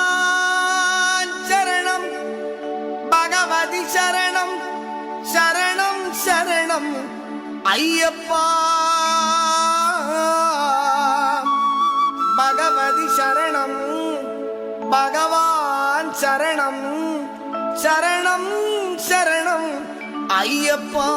பகவான் சரணம் பகவதி சரணம் சரணம் சரணம் ஐயப்பா பகவதி சரணம் பகவான் சரணம் சரணம் சரணம் ஐயப்பா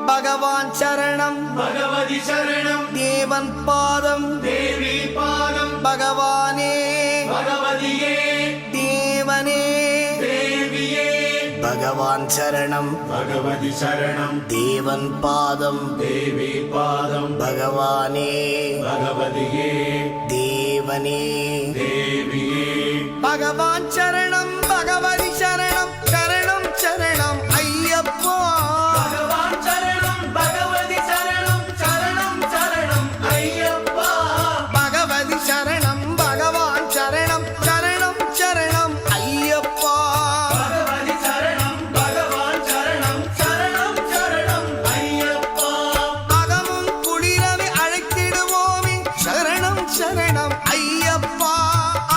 பகவான் சரணம் பகவதி சரணம் தேவன் பாதம் தேவி பாதம் பகவானே பகவதியே தேவனே தேவியே பகவான் சரணம் பகவதி சரணம் தேவன் பாதம் தேவி பாதம் பகவானே பகவதியே தேவனே தேவியே பகவான் சரணம் பகவதி சரணம் சரணம் சரணம் ஐயப்பா பகவான் சரணம் பகவதி சரணம் சரணம் சரணம் ஐயப்பா பகவதி சரணம் பகவான் சரணம் சரணம் சரணம் ஐயப்பா பகவதி சரணம் பகவான் சரணம் சரணம் சரணம் ஐயப்பா அகமும் குளிரவை அழைத்திடுவோமே சரணம் சரணம் ஐயப்பா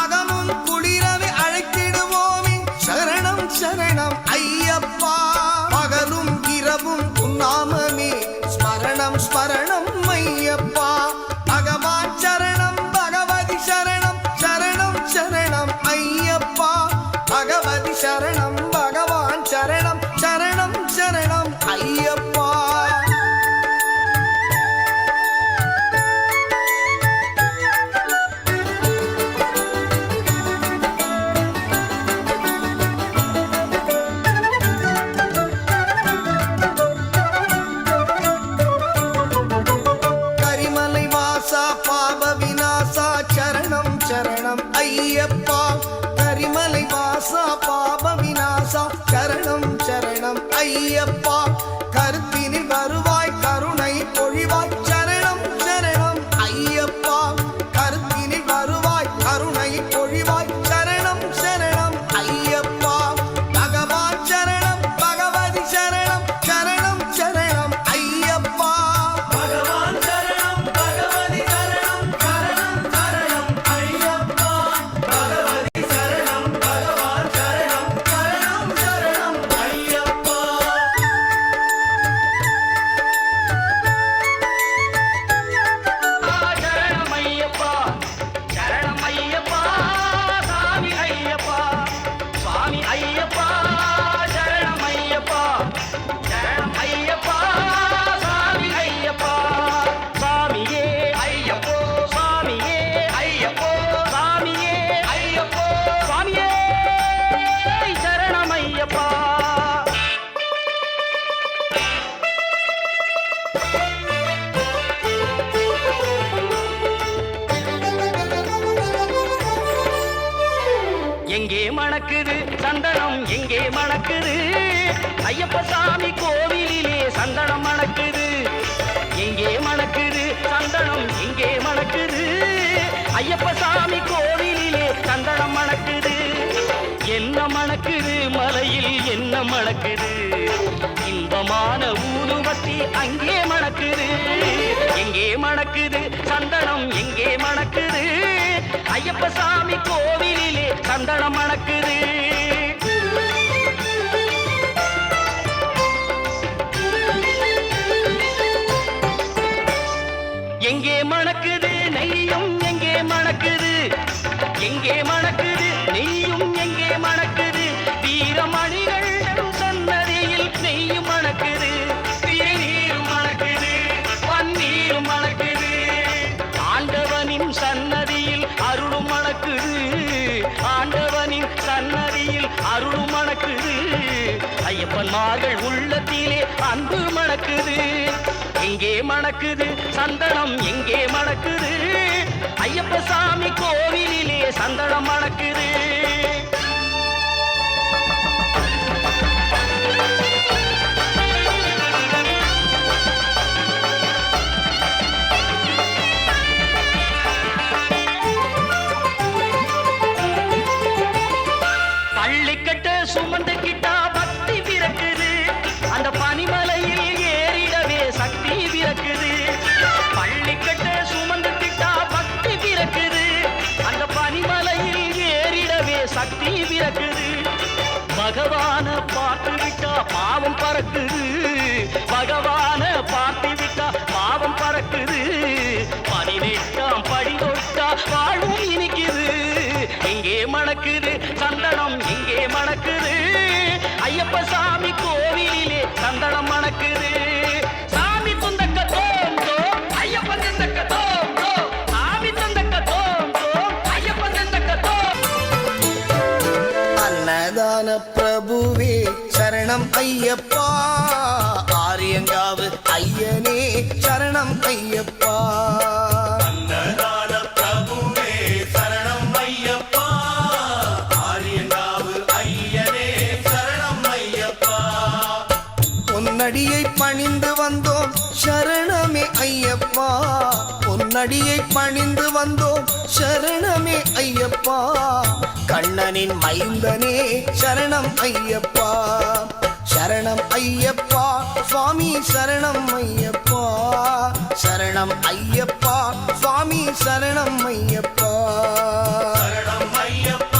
அகமும் குளிரவை அழைத்திடுவோமே சரணம் சரணம் ஐயப்பா பகலும் இரவும் உன்னாமமே ஸ்மரணம் ஸ்மரணம் ஐயப்பா பகவான் சரணம் பகவதி சரணம் சரணம் சரணம் ஐயப்பா பகவதி சரணம் பகவான் சரணம் சரணம் சரணம் ஐயப்பா கரிமலை வாசா பாப விநாசா சரணம் சரணம் ஐயப்பா கரிமலை வாசா பாப விநாசா சரணம் சரணம் ஐயப்பா கருத்தினில் வருவாய் கருணை பொழிவாய் சரணம் சரணம் ஐயப்பா கருத்தினில் வருவாய் கருணை பொழிவாய் சரணம் சரணம் ஐயப்பா பகவான் சரணம் பகவதி சரணம் சரணம் சரணம் ஐயப்பா பகவான் சரணம் பகவதி சரணம் சரணம் சரணம் ஐயப்பா பகவதி சரணம் பகவான் சரணம் சரணம் சரணம் ஐயப்பா சரணம் ஐயப்பா சரணம் ஐயப்பா சாமி ஐயப்பா சுவாமி ஐயப்பா சரணம் ஐயப்பா சரணம் ஐயப்பா சாமி ஐயப்பா சாமியே ஐயப்போ சாமியே ஐயப்போ சாமியே ஐயப்போ சுவாமியே சரணம் ஐயப்பா எங்கே மணக்குது சந்தனம் எங்கே மணக்குது ஐயப்ப சாமி கோவிலிலே சந்தனம் மணக்குது எங்கே மணக்குது சந்தனம் எங்கே மணக்குது ஐயப்ப சாமி கோவிலிலே சந்தனம் மணக்குது என்ன மணக்குது மலையில் என்ன மணக்குது இன்பமான ஊதுவத்தி அங்கே மணக்குது எங்கே மணக்குது சந்தனம் எங்கே மணக்குது ஐயப்ப சாமி கோவிலிலே சந்தனம் மணக்குது எங்கே மணக்குது நெய்யும் எங்கே மணக்குது எங்கே மணக்குது நெய்யும் எங்கே மணக்குது வீரமணிகள் சன்னதியில் நெய்யும் மணக்குது திருநீரும் மணக்குது பன்னீரும் மணக்குது ஆண்டவனின் சன்னதியில் அருளும் மணக்குது ஆண்டவனின் சன்னதியில் அருளும் மணக்குது ஐயப்பன்மார்கள் உள்ளத்திலே அன்பு மணக்குது எங்கே மணக்குது சந்தனம் எங்கே மணக்குது ஐயப்ப சாமி கோவிலிலே சந்தனம் மணக்குது சுமந்துக்கிட்டா பக்தி பிறக்குது அந்த பனிமலையில் ஏறிடவே சக்தி பிறக்குது பள்ளிக்கட்டை சுமந்துக்கிட்டா பக்தி பிறக்குது அந்த பனிமலையில் ஏறிடவே சக்தி பிறக்குது பகவான பார்த்து விட்டா பாவம் பறக்குது பகவான பார்த்து விட்டா பாவம் பறக்குது 18ஆம் படி தொட்டா வாழ்வும் இனிக்குது எங்கே மணக்குது சந்தனம் எங்கே மணக்குது ஐயப்ப சாமி கோவிலிலே சந்தனம் மணக்குது சாமி துந்தக்க தோம் தோம் ஐயப்பன் தந்தக்க தோம் தோம் சாமி தந்தக்க தோம் தோம் ஐயப்பன் தந்தக்க தோம் அன்னதான பிரபுவே சரணம் ஐயப்பா ஆரியங்காவு ஐயனே சரணம் ஐயப்பா அன்னதான பிரபுவே சரணம் ஐயப்பா ஆரியங்காவு ஐயனே சரணம் ஐயப்பா பொன்னடியை பணிந்து வந்தோம் சரணமே ஐயப்பா பொன்னடியை பணிந்து வந்தோம் சரணமே ஐயப்பா கண்ணனின் மைந்தனே சரணம் ஐயப்பா சரணம் ஐயப்பா சுவாமி சரணம் ஐயப்பா சரணம் ஐயப்பா சுவாமி சரணம் ஐயப்பா சரணம் ஐயப்பா